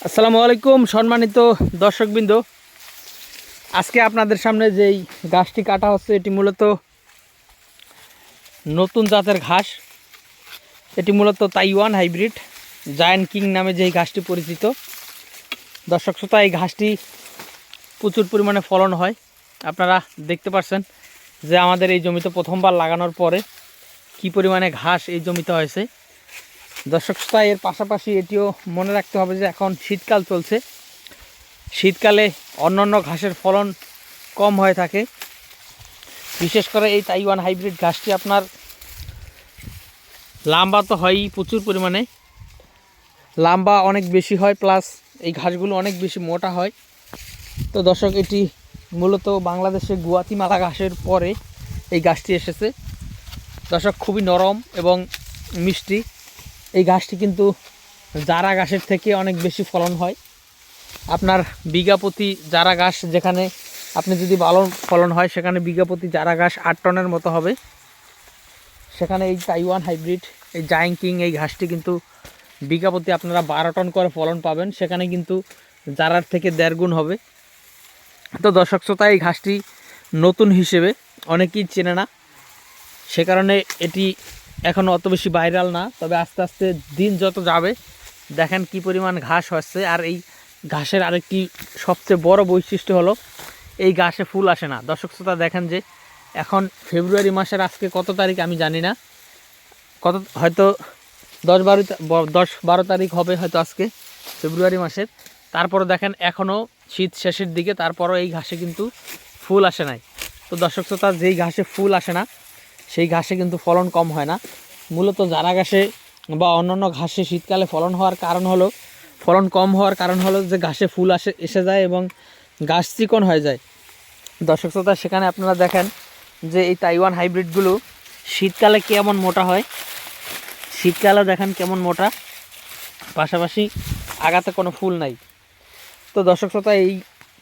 আসসালামু আলাইকুম সম্মানিত দর্শকবৃন্দ। আজকে আপনাদের সামনে যেই ঘাসটি কাটা হচ্ছে এটি মূলত নতুন জাতের ঘাস। এটি মূলত তাইওয়ান হাইব্রিড জায়ান্ট কিং নামে যেই ঘাসটি পরিচিত। দর্শক শ্রোতা, এই ঘাসটি প্রচুর পরিমাণে ফলন হয়। আপনারা দেখতে পাচ্ছেন যে আমাদের এই জমিতে প্রথমবার লাগানোর পরে কি পরিমাণে ঘাস এই জমিতে হয়েছে। দর্শক শ্রোতা, এর পাশাপাশি এটিও মনে রাখতে হবে যে এখন শীতকাল চলছে। শীতকালে অন্যান্য ঘাসের ফলন কম হয়ে থাকে। বিশেষ করে এই তাইওয়ান হাইব্রিড ঘাসটি আপনার লম্বা তো হয়ই, প্রচুর পরিমাণে লম্বা অনেক বেশি হয়, প্লাস এই ঘাসগুলো অনেক বেশি মোটা হয়। তো দর্শক, এটি মূলত বাংলাদেশে গুয়াতিমালা ঘাসের পরে এই ঘাসটি এসেছে। দর্শক, খুবই নরম এবং মিষ্টি। এই ঘাসটি কিন্তু জারা ঘাসের থেকে অনেক বেশি ফলন হয়। আপনার বিঘা প্রতি জারা ঘাস যেখানে আপনি যদি ভালো ফলন হয় সেখানে বিঘা প্রতি জারা ঘাস 8 টনের মতো হবে, সেখানে এই তাইওয়ান হাইব্রিড এই জায়ান্ট কিং এই ঘাসটি কিন্তু বিঘা প্রতি আপনারা 12 টন করে ফলন পাবেন। সেখানে কিন্তু জারার থেকে 1.5 গুণ হবে। তো দর্শক শ্রোতা, এই ঘাসটি নতুন হিসেবে অনেকেই চেনে না, সে কারণে এটি এখনও অত বেশি ভাইরাল না। তবে আস্তে আস্তে দিন যত যাবে দেখেন কি পরিমাণ ঘাস হচ্ছে। আর এই ঘাসের আরেকটি সবচেয়ে বড় বৈশিষ্ট্য হলো এই ঘাসে ফুল আসে না। দর্শক শ্রোতা, দেখেন যে এখন ফেব্রুয়ারি মাসের আজকে কত তারিখ আমি জানি না, হয়তো 10-12 তারিখ হবে হয়তো আজকে ফেব্রুয়ারি মাসের। তারপরে দেখেন এখনও শীত শেষের দিকে, তারপরও এই ঘাসে কিন্তু ফুল আসে নাই। তো দর্শক শ্রোতা, যেই ঘাসে ফুল আসে না সেই ঘাসে কিন্তু ফলন কম হয় না। মূলত জারা ঘাসে বা অন্যান্য ঘাসে শীতকালে ফলন কম হওয়ার কারণ হলো যে ঘাসে ফুল এসে যায় এবং ঘাস চিকন হয়ে যায়। দর্শক শ্রোতা, সেখানে আপনারা দেখেন যে এই তাইওয়ান হাইব্রিডগুলো শীতকালে কেমন মোটা হয়, শীতকালে দেখেন কেমন মোটা, পাশাপাশি আগাতে কোনো ফুল নাই। তো দর্শক শ্রোতা, এই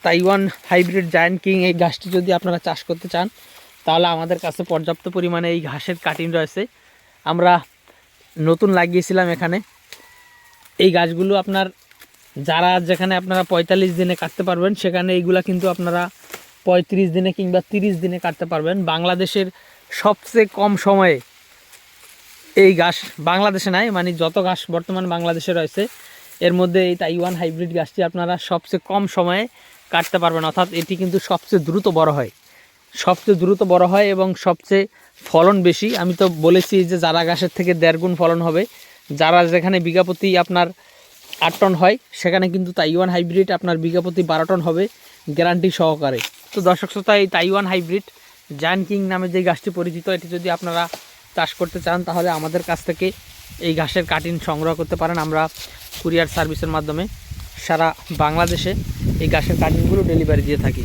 তাইওয়ান হাইব্রিড জায়ান্ট কিং এই ঘাসটি যদি আপনারা চাষ করতে চান তাহলে আমাদের কাছে পর্যাপ্ত পরিমাণে এই ঘাসের কাটিং রয়েছে। আমরা নতুন লাগিয়েছিলাম এখানে। এই গাছগুলো আপনার যারা যেখানে আপনারা 45 দিনে কাটতে পারবেন সেখানে এইগুলা কিন্তু আপনারা 35 দিনে কিংবা 30 দিনে কাটতে পারবেন। বাংলাদেশের সবচেয়ে কম সময়ে এই ঘাস, বাংলাদেশে নাই মানে যত ঘাস বর্তমান বাংলাদেশে রয়েছে এর মধ্যে এই তাইওয়ান হাইব্রিড ঘাসটি আপনারা সবচেয়ে কম সময়ে কাটতে পারবেন। অর্থাৎ এটি কিন্তু সবচেয়ে দ্রুত বড় হয় এবং সবচেয়ে ফলন বেশি। আমি তো বলেছি যে জারা ঘাসের থেকে 1.5 গুণ ফলন হবে। যারা যেখানে বিঘা প্রতি আপনার 8 টন হয় সেখানে কিন্তু তাইওয়ান হাইব্রিড আপনার বিঘা প্রতি 12 টন হবে গ্যারান্টি সহকারে। তো দর্শক শ্রোতা, এই তাইওয়ান হাইব্রিড জায়ান্ট কিং নামে যে ঘাসটি পরিচিত, এটি যদি আপনারা চাষ করতে চান তাহলে আমাদের কাছ থেকে এই ঘাসের কাটিং সংগ্রহ করতে পারেন। আমরা কুরিয়ার সার্ভিসের মাধ্যমে সারা বাংলাদেশে এই ঘাসের কাটিংগুলো ডেলিভারি দিয়ে থাকি।